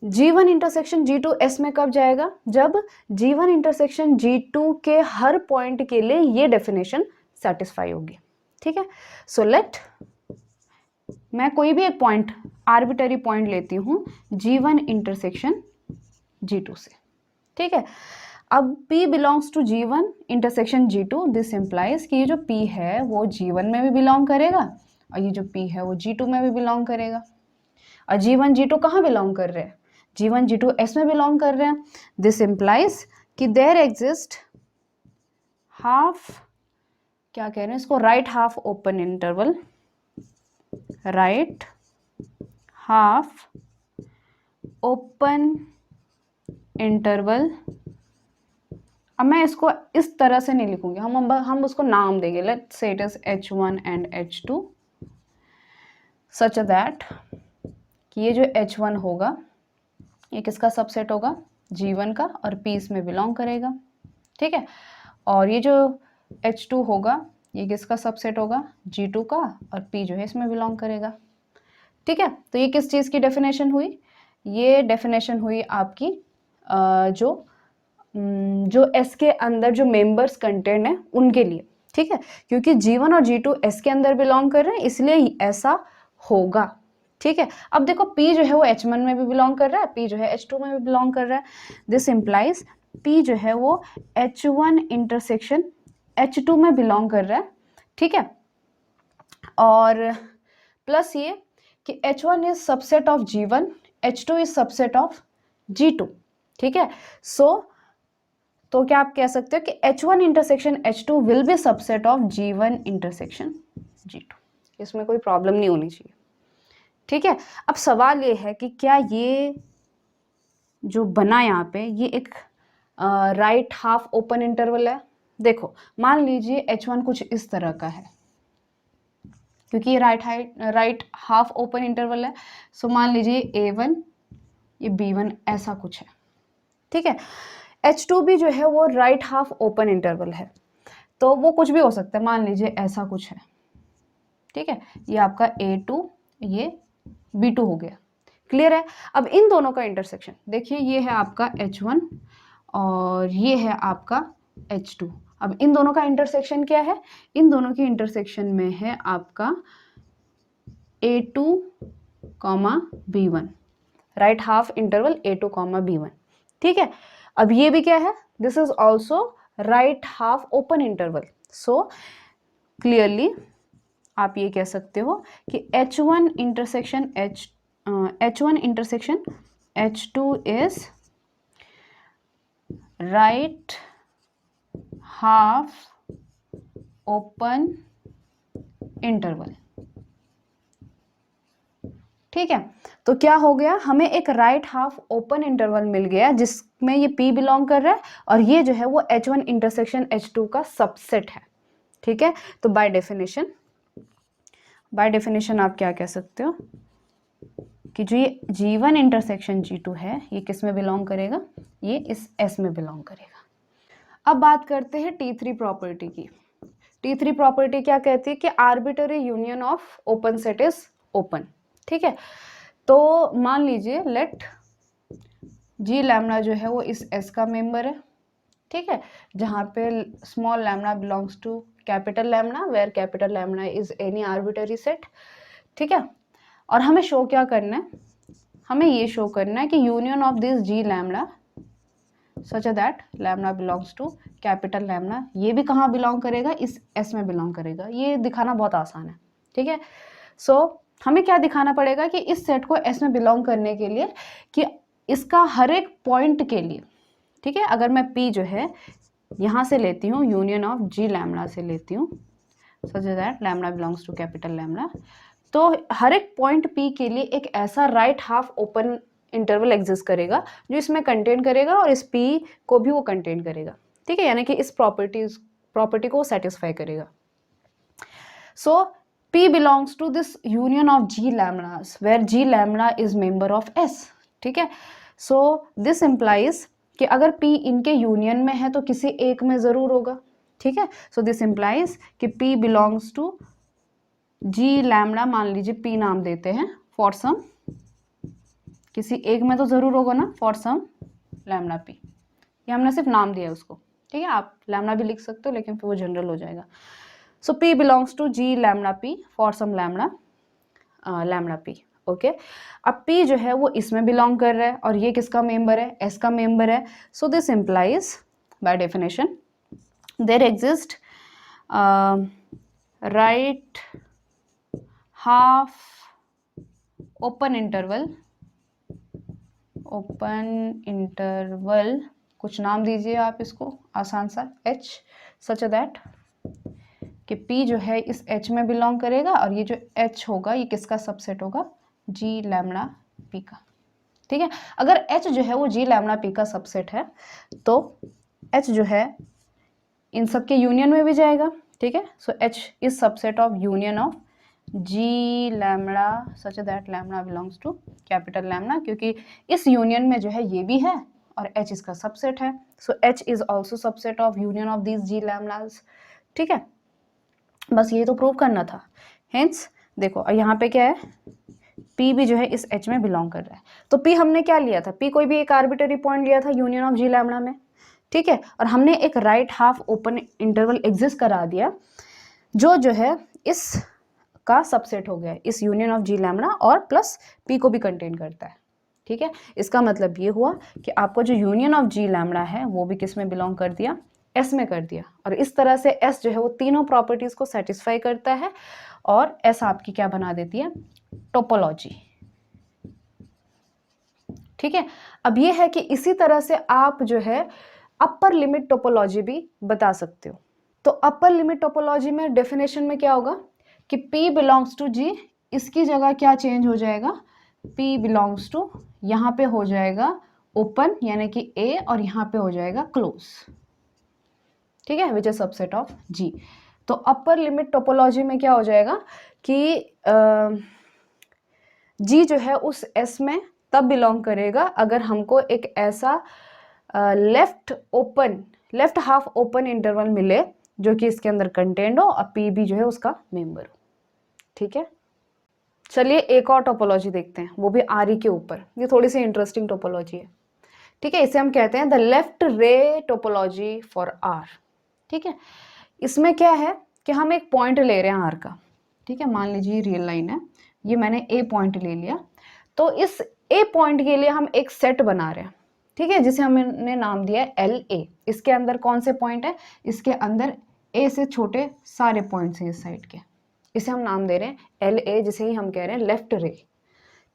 G1 इंटरसेक्शन G2 S में कब जाएगा? जब G1 इंटरसेक्शन G2 के हर पॉइंट के लिए ये डेफिनेशन सेटिस्फाई होगी। ठीक है, सो लेट मैं कोई भी एक पॉइंट, आर्बिटरी पॉइंट लेती हूँ G1 इंटरसेक्शन G2 से। ठीक है, अब P belongs to G1 intersection G2, this implies कि ये जो P है वो G1 में भी बिलोंग करेगा और ये जो P है वो G2 में भी बिलोंग करेगा। और G1 G2 कहाँ बिलोंग कर रहे हैं? G1 G2 S में बिलोंग कर रहे हैं। दिस इम्प्लाइज कि देयर एग्जिस्ट हाफ, क्या कह रहे हैं इसको, right half open interval, right half open interval. अब मैं इसको इस तरह से नहीं लिखूंगी, हम उसको नाम देंगे, let's say it is H1 and H2 such that कि ये जो H1 होगा ये किसका सबसेट होगा? G1 का, और P इसमें बिलोंग करेगा। ठीक है, और ये जो H2 होगा ये किसका सबसेट होगा? G2 का, और P जो है इसमें बिलोंग करेगा। ठीक है, तो ये किस चीज़ की डेफिनेशन हुई? ये डेफिनेशन हुई आपकी जो S के अंदर जो मेंबर्स कंटेंट है उनके लिए। ठीक है, क्योंकि G1 और G2 S के अंदर बिलोंग कर रहे हैं इसलिए ऐसा होगा। ठीक है, अब देखो P जो है वो H1 में भी बिलोंग कर रहा है, P जो है H2 में भी बिलोंग कर रहा है। दिस इम्प्लाइज P जो है वो H1 इंटरसेक्शन H2 में बिलोंग कर रहा है। ठीक है, और प्लस ये कि H1 is subset of G1, H2 is subset of G2। ठीक है, तो क्या आप कह सकते हो कि H1 intersection H2 will be subset of G1 intersection G2। इसमें कोई प्रॉब्लम नहीं होनी चाहिए। ठीक है, अब सवाल ये है कि क्या ये जो बना यहाँ पे ये एक राइट हाफ ओपन इंटरवल है? देखो मान लीजिए H1 कुछ इस तरह का है, क्योंकि ये राइट हाफ ओपन इंटरवल है, सो मान लीजिए A1 ये B1 ऐसा कुछ है। ठीक है, H2 भी जो है वो राइट हाफ ओपन इंटरवल है, तो वो कुछ भी हो सकता है, मान लीजिए ऐसा कुछ है। ठीक है, ये आपका A2 ये B2 हो गया। क्लियर है? अब इन दोनों का इंटरसेक्शन देखिए, ये है आपका H1 और ये है आपका H2। अब इन दोनों का इंटरसेक्शन क्या है? इन दोनों की इंटरसेक्शन में है आपका A2, B1, right half interval A2, B1। ठीक है, अब ये भी क्या है? This is also right half open interval. So clearly आप ये कह सकते हो कि H1 intersection H2 is right half open interval. ठीक है, तो क्या हो गया? हमें एक राइट हाफ ओपन इंटरवल मिल गया जिसमें ये P बिलोंग कर रहा है और ये जो है वो H1 इंटरसेक्शन H2 का सबसेट है। ठीक है, तो बाय डेफिनेशन आप क्या कह सकते हो कि जो ये G1 इंटरसेक्शन G2 है ये किस में बिलोंग करेगा? ये इस S में बिलोंग करेगा। अब बात करते हैं T3 प्रॉपर्टी की। T3 प्रॉपर्टी क्या कहती है कि arbitrary union of open set is open. ठीक है, तो मान लीजिए लेट G लैम्डा जो है वो इस S का मेंबर है। ठीक है, जहाँ पे small lambda belongs to capital lambda, where capital lambda is any arbitrary set. ठीक है, और हमें शो क्या करना है? हमें ये शो करना है कि union of this G lambda such that lambda belongs to capital lambda, ये भी कहाँ बिलोंग करेगा? इस S में बिलोंग करेगा। ये दिखाना बहुत आसान है। ठीक है, सो हमें क्या दिखाना पड़ेगा कि इस सेट को S में बिलोंग करने के लिए कि इसका हर एक पॉइंट के लिए, ठीक है, अगर मैं P जो है यहाँ से लेती हूँ, यूनियन ऑफ G लैम्डा से लेती हूँ such that lambda belongs to capital lambda, तो हर एक पॉइंट P के लिए एक ऐसा right half open interval exist करेगा जो इसमें कंटेन करेगा और इस P को भी वो कंटेन करेगा। ठीक है, यानी कि इस प्रॉपर्टी को सेटिस्फाई करेगा। सो P belongs to this union of G lambdas where G lambda is member of S. ठीक है, so this implies कि अगर P इनके यूनियन में है तो किसी एक में जरूर होगा। ठीक है, so this implies कि P belongs to G lambda, मान लीजिए P नाम देते हैं for some किसी एक में तो ज़रूर होगा ना, फॉर सम लैम्डा पी। ये हमने सिर्फ नाम दिया है उसको, ठीक है। आप लैम्डा भी लिख सकते हो लेकिन फिर वो जनरल हो जाएगा। So P belongs to G lambda P for some lambda P, okay. अब पी जो है वो इसमें बिलोंग कर रहा है और ये किसका मेंबर है, एस का मेंबर है। So this implies by definition there exist right half open interval, कुछ नाम दीजिए आप इसको आसान सा, H, सच दैट कि P जो है इस H में बिलोंग करेगा और ये जो H होगा ये किसका सबसेट होगा, G लैम्डा P का, ठीक है। अगर H जो है वो G लैम्डा P का सबसेट है तो H जो है इन सब के यूनियन में भी जाएगा, ठीक है। So H is subset of union of G lambda such that lambda belongs to capital lambda, क्योंकि इस यूनियन में जो है ये भी है और H इसका सबसेट है। So H is also subset of union of this G लैम्डास, ठीक है। बस ये तो प्रूव करना था। हेंस देखो यहाँ पे क्या है, P भी जो है इस H में बिलोंग कर रहा है। तो P हमने क्या लिया था, P कोई भी एक आर्बिटरी पॉइंट लिया था यूनियन ऑफ G लैम्डा में, ठीक है। और हमने एक right half open interval exist करा दिया जो है इस का सबसेट हो गया, इस यूनियन ऑफ G लैम्डा और प्लस P को भी कंटेन करता है, ठीक है। इसका मतलब ये हुआ कि आपको जो यूनियन ऑफ G लैम्डा है वो भी किस में बिलोंग कर दिया, S में कर दिया। और इस तरह से S जो है वो तीनों प्रॉपर्टीज को सेटिस्फाई करता है और S आपकी क्या बना देती है, टोपोलॉजी, ठीक है। अब ये है कि इसी तरह से आप जो है अपर लिमिट टोपोलॉजी भी बता सकते हो। तो अपर लिमिट टोपोलॉजी में डेफिनेशन में क्या होगा कि P बिलोंग्स टू G, इसकी जगह क्या चेंज हो जाएगा, P बिलोंग्स टू यहाँ पे हो जाएगा ओपन यानी कि A और यहाँ पे हो जाएगा क्लोज, ठीक है, which is subset of G। तो अपर लिमिट टोपोलॉजी में क्या हो जाएगा कि G जो है उस S में तब बिलोंग करेगा अगर हमको एक ऐसा लेफ्ट हाफ ओपन इंटरवल मिले जो कि इसके अंदर कंटेंट हो और P भी जो है उसका मेंबर हो, ठीक है। चलिए एक और टोपोलॉजी देखते हैं, वो भी आर के ऊपर। ये थोड़ी सी इंटरेस्टिंग टोपोलॉजी है, ठीक है। इसे हम कहते हैं द लेफ्ट रे टोपोलॉजी फॉर आर, ठीक है। इसमें क्या है कि हम एक पॉइंट ले रहे हैं आर का, ठीक है। मान लीजिए रियल लाइन है, ये मैंने ए पॉइंट ले लिया, तो इस ए पॉइंट के लिए हम एक सेट बना रहे हैं, ठीक है, जिसे हमने नाम दिया है LA। इसके अंदर कौन से पॉइंट है, इसके अंदर ए से छोटे सारे पॉइंट्स हैं इस साइड के, इसे हम नाम दे रहे हैं LA, जिसे ही हम कह रहे हैं लेफ्ट रे,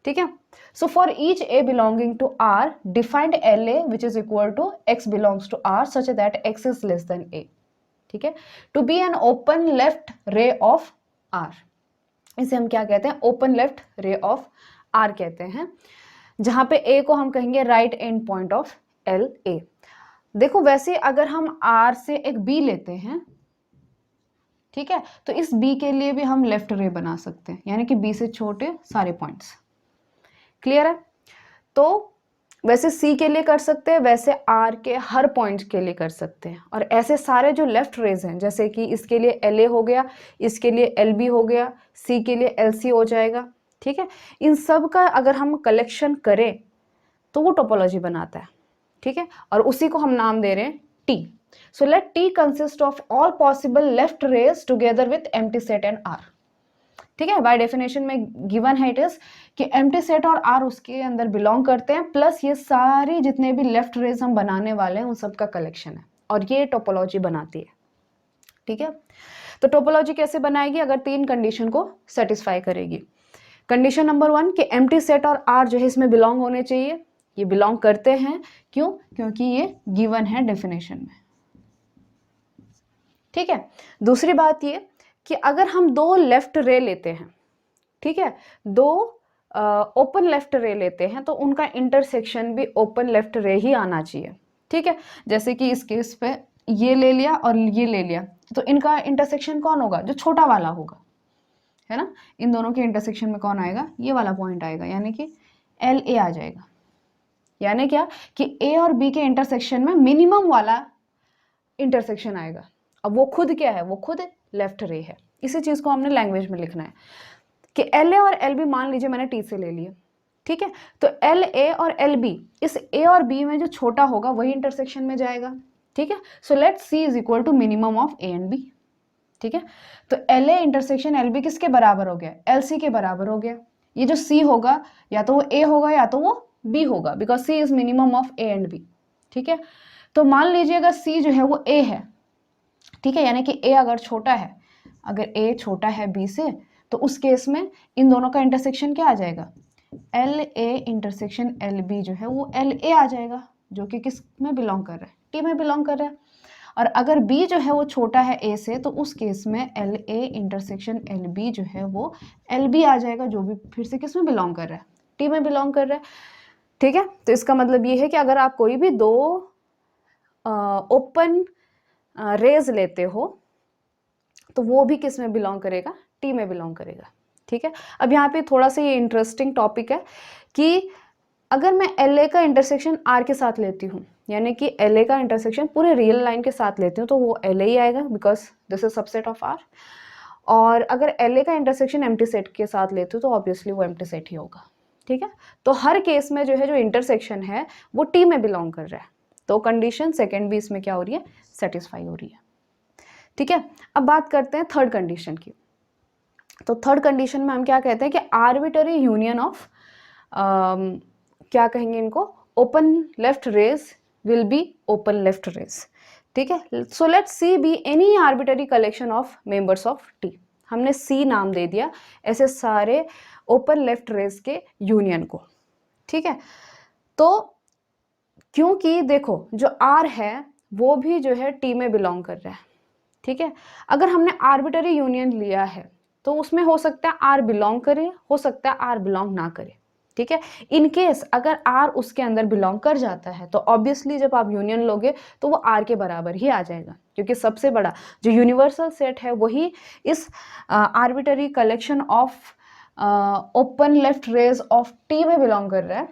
ठीक है। So for each A belonging to R defined LA which is equal to X belongs to R such that X is less than A, ठीक है, to be an open left ray of R। इसे हम क्या कहते हैं, open left ray of R कहते हैं, जहां पे A को हम कहेंगे right end point of LA। देखो वैसे अगर हम R से एक B लेते हैं, ठीक है, तो इस B के लिए भी हम लेफ्ट रे बना सकते हैं, यानी कि B से छोटे सारे पॉइंट्स, क्लियर है। तो वैसे C के लिए कर सकते हैं, वैसे R के हर पॉइंट के लिए कर सकते हैं। और ऐसे सारे जो लेफ्ट रेज हैं, जैसे कि इसके लिए LA हो गया, इसके लिए LB हो गया, C के लिए LC हो जाएगा, ठीक है। इन सब का अगर हम कलेक्शन करें तो वो टोपोलॉजी बनाता है, ठीक है। और उसी को हम नाम दे रहे हैं T। So let T consist of all possible left rays together with empty set and R, ठीक है। बाय डेफिनेशन में गिवन है इट इज कि एम्प्टी सेट और R उसके अंदर बिलोंग करते हैं, प्लस ये सारे जितने भी लेफ्ट रेज हम बनाने वाले हैं उन सब का कलेक्शन है और ये टोपोलॉजी बनाती है, ठीक है। तो टोपोलॉजी कैसे बनाएगी, अगर तीन कंडीशन को सेटिस्फाई करेगी। कंडीशन नंबर 1 कि एम्प्टी सेट और R जो है इसमें बिलोंग होने चाहिए, ये बिलोंग करते हैं, क्यों, क्योंकि ये गिवन है डेफिनेशन में, ठीक है। दूसरी बात ये कि अगर हम दो लेफ्ट रे लेते हैं, ठीक है, दो ओपन लेफ्ट रे लेते हैं तो उनका इंटरसेक्शन भी ओपन लेफ्ट रे ही आना चाहिए, ठीक है। जैसे कि इस केस पे ये ले लिया और ये ले लिया, तो इनका इंटरसेक्शन कौन होगा, जो छोटा वाला होगा, है ना। इन दोनों के इंटरसेक्शन में कौन आएगा, ये वाला पॉइंट आएगा, यानी कि LA आ जाएगा। यानी क्या कि A और B के इंटरसेक्शन में मिनिमम वाला इंटरसेक्शन आएगा। अब वो खुद क्या है, वो खुद लेफ्ट रे है। इसी चीज को हमने लैंग्वेज में लिखना है कि LA और LB मान लीजिए मैंने T से ले लिए, ठीक है। तो एल ए और एल बी, इस ए और बी में जो छोटा होगा वही इंटरसेक्शन में जाएगा। ठीक है। So let C is equal to minimum of A and B. ठीक है। तो L A intersection L B किसके बराबर हो गया? एल सी के बराबर हो गया। ये जो सी होगा या तो वो ए होगा या तो वो बी होगा, because C is minimum of A and B. ठीक है। तो मान लीजिए अगर सी जो है वो ए है, ठीक है, यानी कि ए अगर छोटा है, अगर ए छोटा है बी से, तो उस केस में इन दोनों का इंटरसेक्शन क्या आ जाएगा? L A intersection L B जो है वो एल ए आ जाएगा, जो कि किस में बिलोंग कर रहा है? टी में बिलोंग कर रहा है। और अगर बी जो है वो छोटा है ए से, तो उस केस में L A intersection L B जो है वो एल बी आ जाएगा, जो भी फिर से किस में बिलोंग कर रहा है? टी में बिलोंग कर रहा है। ठीक है। तो इसका मतलब ये है कि अगर आप कोई भी दो ओपन रेज लेते हो तो वो भी किस में बिलोंग करेगा? टी में बिलोंग करेगा। ठीक है। अब यहाँ पे थोड़ा सा ये इंटरेस्टिंग टॉपिक है कि अगर मैं एल ए का इंटरसेक्शन आर के साथ लेती हूँ, यानी कि एल ए का इंटरसेक्शन पूरे रियल लाइन के साथ लेती हूँ, तो वो एल ए ही आएगा, because this is subset of R. और अगर एल ए का इंटरसेक्शन एम्प्टी सेट के साथ लेती हूँ तो ऑब्वियसली वो एम्प्टी सेट ही होगा। ठीक है। तो हर केस में जो है जो इंटरसेक्शन है वो टी में बिलोंग कर रहा है, तो कंडीशन सेकेंड भी इसमें क्या हो रही है? सेटिस्फाई हो रही है। ठीक है। अब बात करते हैं थर्ड कंडीशन की। तो थर्ड कंडीशन में हम क्या कहते हैं कि आर्बिटरी यूनियन ऑफ क्या कहेंगे इनको? Open left rays will be open left rays. ठीक है। So let C be any arbitrary collection of members of T. हमने सी नाम दे दिया ऐसे सारे ओपन लेफ्ट रेज के यूनियन को। ठीक है। तो क्योंकि देखो जो आर है वो भी जो है टी में बिलोंग कर रहा है। ठीक है। अगर हमने आर्बिटरी यूनियन लिया है तो उसमें हो सकता है आर बिलोंग करे, हो सकता है आर बिलोंग ना करे। ठीक है। इन केस अगर आर उसके अंदर बिलोंग कर जाता है तो ऑब्वियसली जब आप यूनियन लोगे तो वो आर के बराबर ही आ जाएगा, क्योंकि सबसे बड़ा जो यूनिवर्सल सेट है वही इस arbitrary collection of open left rays of T में बिलोंग कर रहा है।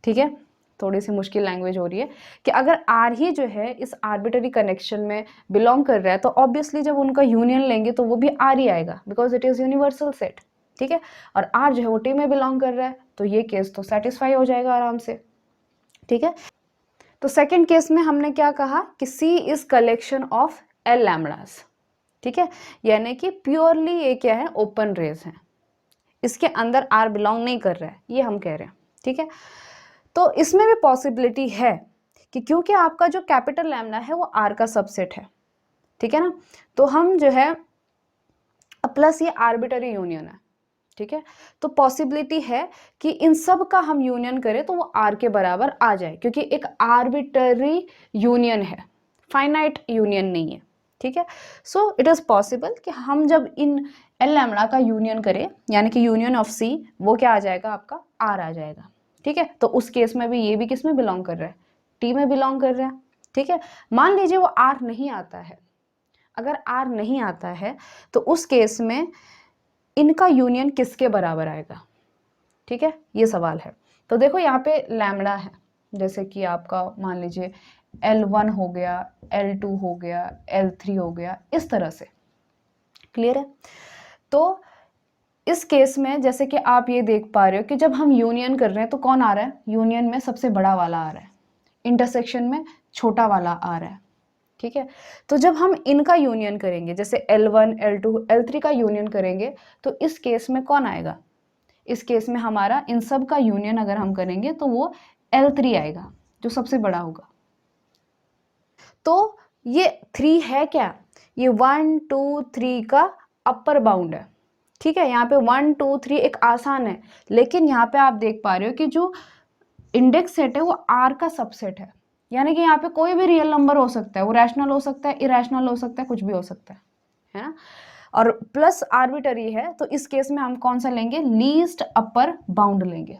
ठीक है। थोड़ी सी मुश्किल लैंग्वेज हो रही है कि अगर आर ही जो है इस आर्बिटरी कनेक्शन में बिलोंग कर रहा है तो ऑब्वियसली जब उनका यूनियन लेंगे तो वो भी आर ही आएगा, because it is universal set. ठीक है। और आर जो है वो टी में बिलोंग कर रहा है, तो ये केस तो सेटिस्फाई हो जाएगा आराम से। ठीक है। तो सेकेंड केस में हमने क्या कहा कि सी इज कलेक्शन ऑफ एल लैम्डास। ठीक है। यानी कि प्योरली ये क्या है? ओपन रेज है, इसके अंदर आर बिलोंग नहीं कर रहा है, ये हम कह रहे हैं। ठीक है। तो इसमें भी पॉसिबिलिटी है कि क्योंकि आपका जो कैपिटल लैम्डा है वो आर का सबसेट है, ठीक है ना, तो हम जो है प्लस ये आर्बिटरी यूनियन है। ठीक है। तो पॉसिबिलिटी है कि इन सब का हम यूनियन करें तो वो आर के बराबर आ जाए, क्योंकि एक आर्बिटरी यूनियन है, फाइनाइट यूनियन नहीं है। ठीक है। सो इट इज पॉसिबल कि हम जब इन एल लैम्डा का यूनियन करें, यानी कि यूनियन ऑफ सी, वो क्या आ जाएगा? आपका आर आ जाएगा। ठीक है। तो उस केस में भी ये भी किस में बिलोंग कर रहा है? टी में बिलोंग कर रहा है। ठीक है। मान लीजिए वो आर नहीं आता है, अगर आर नहीं आता है तो उस केस में इनका यूनियन किसके बराबर आएगा? ठीक है, ये सवाल है। तो देखो यहाँ पे लैम्डा है, जैसे कि आपका मान लीजिए L1 हो गया, L2 हो गया, L3 हो गया, इस तरह से। क्लियर है? तो इस केस में जैसे कि आप ये देख पा रहे हो कि जब हम यूनियन कर रहे हैं तो कौन आ रहा है? यूनियन में सबसे बड़ा वाला आ रहा है, इंटरसेक्शन में छोटा वाला आ रहा है। ठीक है। तो जब हम इनका यूनियन करेंगे, जैसे L1, L2, L3 का यूनियन करेंगे, तो इस केस में कौन आएगा? इस केस में हमारा इन सब का यूनियन अगर हम करेंगे तो वो L3 आएगा, जो सबसे बड़ा होगा। तो ये 3 है क्या? ये 1 2 3 का अपर बाउंड है। ठीक है। यहाँ पे 1 2 3 एक आसान है, लेकिन यहाँ पे आप देख पा रहे हो कि जो इंडेक्स सेट है वो आर का सबसेट है, यानी कि यहाँ पे कोई भी रियल नंबर हो सकता है, वो रैशनल हो सकता है, इरेशनल हो सकता है, कुछ भी हो सकता है ना। और प्लस आर्बिटरी है, तो इस केस में हम कौन सा लेंगे? लीस्ट अपर बाउंड लेंगे।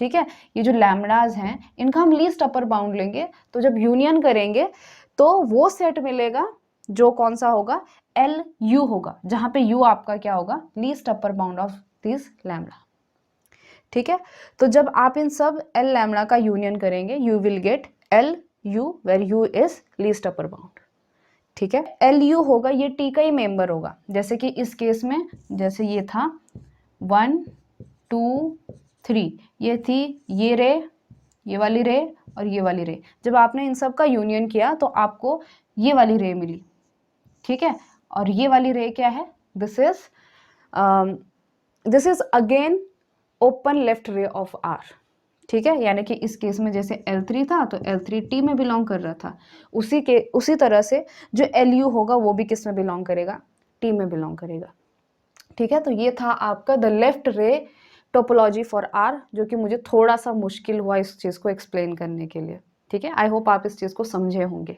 ठीक है। ये जो लैम्डास हैं इनका हम लीस्ट अपर बाउंड लेंगे, तो जब यूनियन करेंगे तो वो सेट मिलेगा जो कौन सा होगा? एल यू होगा, जहां पे यू आपका क्या होगा? Least upper bound of this lambda. ठीक है। तो जब आप इन सब एल लैम्डा का यूनियन करेंगे you will get L U, where U is least upper bound. ठीक है। एल यू होगा, ये टी का ही मेंबर होगा, जैसे कि इस केस में जैसे ये था 1 2 3, ये थी ये रे, ये वाली रे और ये वाली रे। जब आपने इन सब का यूनियन किया तो आपको ये वाली रे मिली, ठीक है। और ये वाली रे क्या है, this is again open left ray of R, ठीक है। यानी कि इस केस में जैसे L3 था तो L3 T में बिलोंग कर रहा था, उसी तरह से जो LU होगा वो भी किस में बिलोंग करेगा, T में बिलोंग करेगा, ठीक है। तो ये था आपका द लेफ्ट रे टोपोलॉजी फॉर R, जो कि मुझे थोड़ा सा मुश्किल हुआ इस चीज़ को एक्सप्लेन करने के लिए, ठीक है। आई होप आप इस चीज़ को समझे होंगे।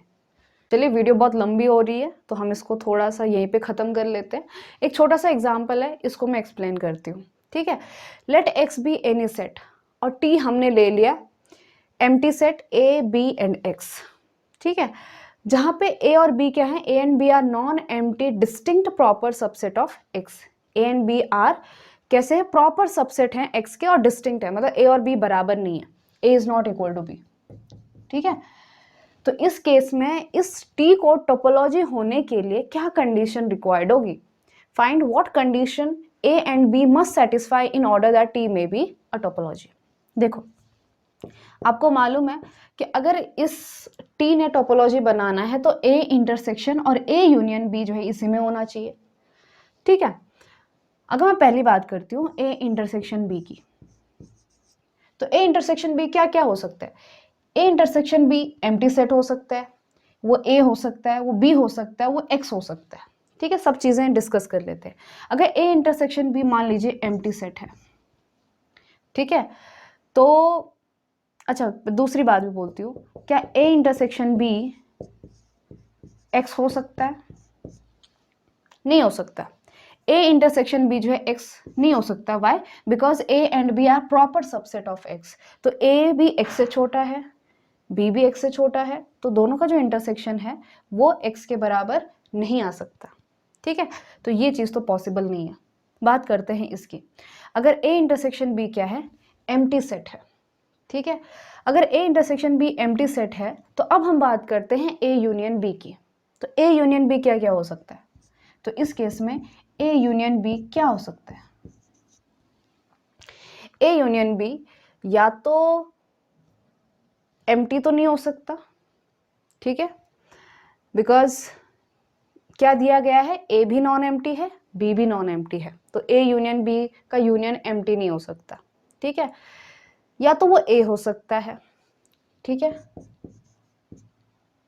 चलिए, वीडियो बहुत लंबी हो रही है तो हम इसको थोड़ा सा यहीं पे ख़त्म कर लेते हैं। एक छोटा सा एग्जाम्पल है, इसको मैं एक्सप्लेन करती हूँ, ठीक है। Let X be any set, और T हमने ले लिया empty set A B and X, ठीक है। जहाँ पे A और B क्या है, A and B are non empty distinct proper subset of X। A and B are कैसे है, प्रॉपर सबसेट हैं X के और डिस्टिंक्ट है, मतलब A और B बराबर नहीं है, A is not equal to B, ठीक है। तो इस केस में इस T को टोपोलॉजी होने के लिए क्या कंडीशन रिक्वायर्ड होगी, find what condition A and B must satisfy in order that T may be a topology. देखो, आपको मालूम है कि अगर इस T ने टोपोलॉजी बनाना है तो A इंटरसेक्शन और A यूनियन B जो है इसी में होना चाहिए, ठीक है। अगर मैं पहली बात करती हूँ A इंटरसेक्शन B की, तो A इंटरसेक्शन B क्या क्या हो सकता है, A intersection B empty set हो सकता है, वो A हो सकता है, वो B हो सकता है, वो X हो सकता है, ठीक है। सब चीज़ें डिस्कस कर लेते हैं। अगर A इंटरसेक्शन B मान लीजिए एम्प्टी सेट है, ठीक है, तो अच्छा दूसरी बात भी बोलती हूँ, क्या A इंटरसेक्शन B X हो सकता है, नहीं हो सकता। A इंटरसेक्शन B जो है X नहीं हो सकता, why, because A and B are proper subset of X। तो A भी X से छोटा है, B भी X से छोटा है, तो दोनों का जो इंटरसेक्शन है वो X के बराबर नहीं आ सकता, ठीक है। तो ये चीज़ तो पॉसिबल नहीं है। बात करते हैं इसकी, अगर A इंटरसेक्शन B क्या है, एम्प्टी सेट है, ठीक है। अगर A intersection B empty set है तो अब हम बात करते हैं A यूनियन B की। तो A यूनियन B क्या क्या हो सकता है, तो इस केस में A यूनियन B क्या हो सकता है, A यूनियन B या तो एम्प्टी तो नहीं हो सकता, ठीक है, बिकॉज क्या दिया गया है, A भी नॉन एम्प्टी है, B भी नॉन एम्प्टी है, तो A यूनियन B का यूनियन एम्प्टी नहीं हो सकता, ठीक है। या तो वो A हो सकता है, ठीक है,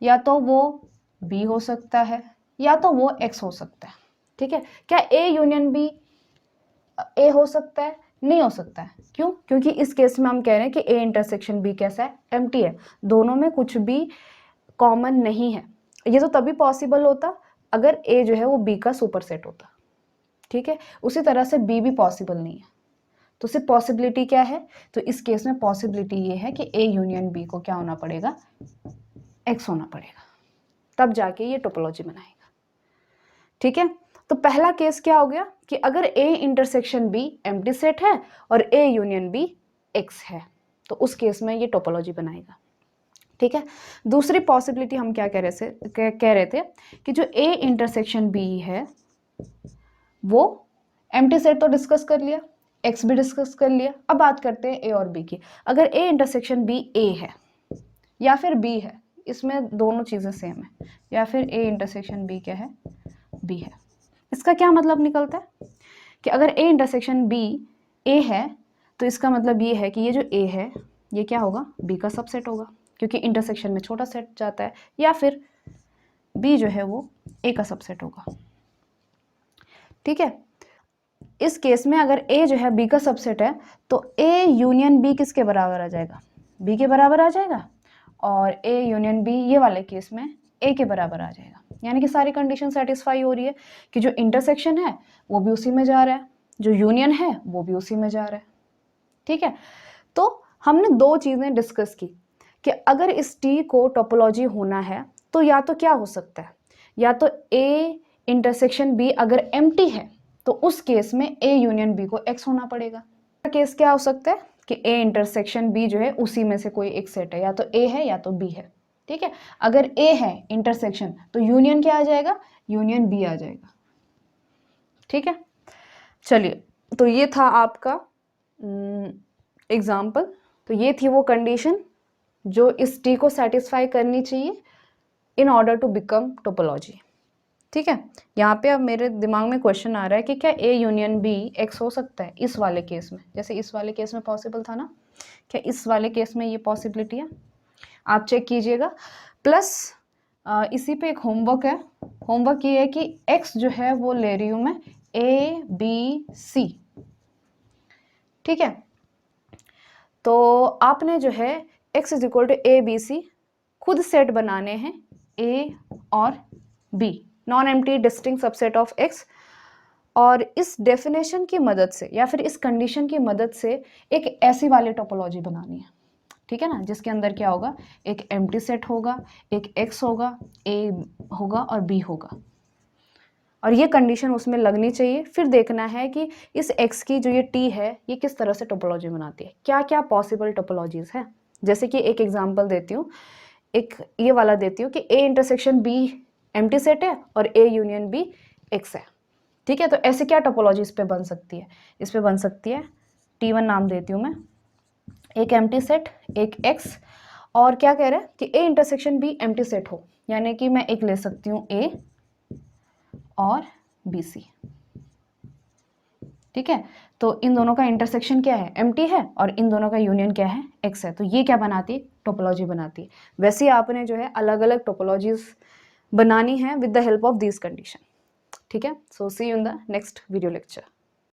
या तो वो B हो सकता है, या तो वो X हो सकता है, ठीक है। क्या A यूनियन B A हो सकता है, नहीं हो सकता है, क्यों, क्योंकि इस केस में हम कह रहे हैं कि A इंटरसेक्शन B कैसा है, एम्प्टी है, दोनों में कुछ भी कॉमन नहीं है। ये तो तभी पॉसिबल होता अगर A जो है वो B का सुपरसेट होता, ठीक है। उसी तरह से B भी पॉसिबल नहीं है, तो सिर्फ पॉसिबिलिटी क्या है, तो इस केस में पॉसिबिलिटी ये है कि A यूनियन B को क्या होना पड़ेगा, X होना पड़ेगा, तब जाके ये टोपोलॉजी बनाएगा, ठीक है। तो पहला केस क्या हो गया कि अगर A intersection B empty set है और A यूनियन B X है, तो उस केस में ये टोपोलॉजी बनाएगा, ठीक है। दूसरी पॉसिबिलिटी हम क्या कह रहे थे कि जो A इंटरसेक्शन B है वो एम्प्टी सेट तो डिस्कस कर लिया, X भी डिस्कस कर लिया। अब बात करते हैं A और B की। अगर A इंटरसेक्शन B A है या फिर B है, इसमें दोनों चीज़ें सेम है, या फिर A इंटरसेक्शन B क्या है, B है, इसका क्या मतलब निकलता है कि अगर A इंटरसेक्शन B A है तो इसका मतलब ये है कि ये जो A है ये क्या होगा, B का सबसेट होगा, क्योंकि इंटरसेक्शन में छोटा सेट जाता है, या फिर B जो है वो A का सबसेट होगा, ठीक है। इस केस में अगर A जो है B का सबसेट है तो A यूनियन B किसके बराबर आ जाएगा, B के बराबर आ जाएगा, और A यूनियन B ये वाले केस में A के बराबर आ जाएगा। यानी कि सारी कंडीशन सेटिस्फाई हो रही है कि जो इंटरसेक्शन है वो भी उसी में जा रहा है, जो यूनियन है वो भी उसी में जा रहा है, ठीक है। तो हमने दो चीज़ें डिस्कस की कि अगर इस T को टोपोलॉजी होना है तो या तो क्या हो सकता है, या तो A इंटरसेक्शन B अगर एम्प्टी है तो उस केस में A यूनियन B को X होना पड़ेगा। केस क्या हो सकता है कि A इंटरसेक्शन B जो है उसी में से कोई एक सेट है, या तो A है या तो B है, ठीक है। अगर A है इंटरसेक्शन तो यूनियन क्या आ जाएगा, यूनियन B आ जाएगा, ठीक है। चलिए, तो ये था आपका एग्जाम्पल, तो ये थी वो कंडीशन जो इस टी को सेटिस्फाई करनी चाहिए in order to become topology. ठीक है, यहाँ पे अब मेरे दिमाग में क्वेश्चन आ रहा है कि क्या ए यूनियन बी एक्स हो सकता है इस वाले केस में, जैसे इस वाले केस में पॉसिबल था ना, क्या इस वाले केस में ये पॉसिबिलिटी है? आप चेक कीजिएगा। प्लस इसी पे एक होमवर्क है, होमवर्क ये है कि एक्स जो है वो ले रही हूँ मैं ए बी सी। ठीक है, तो आपने जो है x is equal to A B C खुद सेट बनाने हैं a और b, non empty distinct subset of x, और इस डेफिनेशन की मदद से या फिर इस कंडीशन की मदद से एक ऐसी वाली टोपोलॉजी बनानी है। ठीक है ना, जिसके अंदर क्या होगा, एक एम्प्टी सेट होगा, एक x होगा, a होगा और b होगा, और ये कंडीशन उसमें लगनी चाहिए। फिर देखना है कि इस x की जो ये t है ये किस तरह से टोपोलॉजी बनाती है, क्या क्या पॉसिबल टोपोलॉजीज है। जैसे कि एक एग्जांपल देती हूँ, एक ये वाला देती हूँ कि a intersection b empty set है और a यूनियन b x है। ठीक है, तो ऐसे क्या टोपोलॉजी इस पे बन सकती है, इस पे बन सकती है t1 नाम देती हूँ मैं, एक एम्प्टी सेट, एक x, और क्या कह रहा है कि a intersection b empty set हो, यानी कि मैं एक ले सकती हूँ a और BC। ठीक है, तो इन दोनों का इंटरसेक्शन क्या है, एम्प्टी है, और इन दोनों का यूनियन क्या है, x है। तो ये क्या बनाती है, टोपोलॉजी बनाती है। वैसे ही आपने जो है अलग अलग टोपोलॉजीज बनानी है with the help of this condition. ठीक है, so see you in the next video lecture.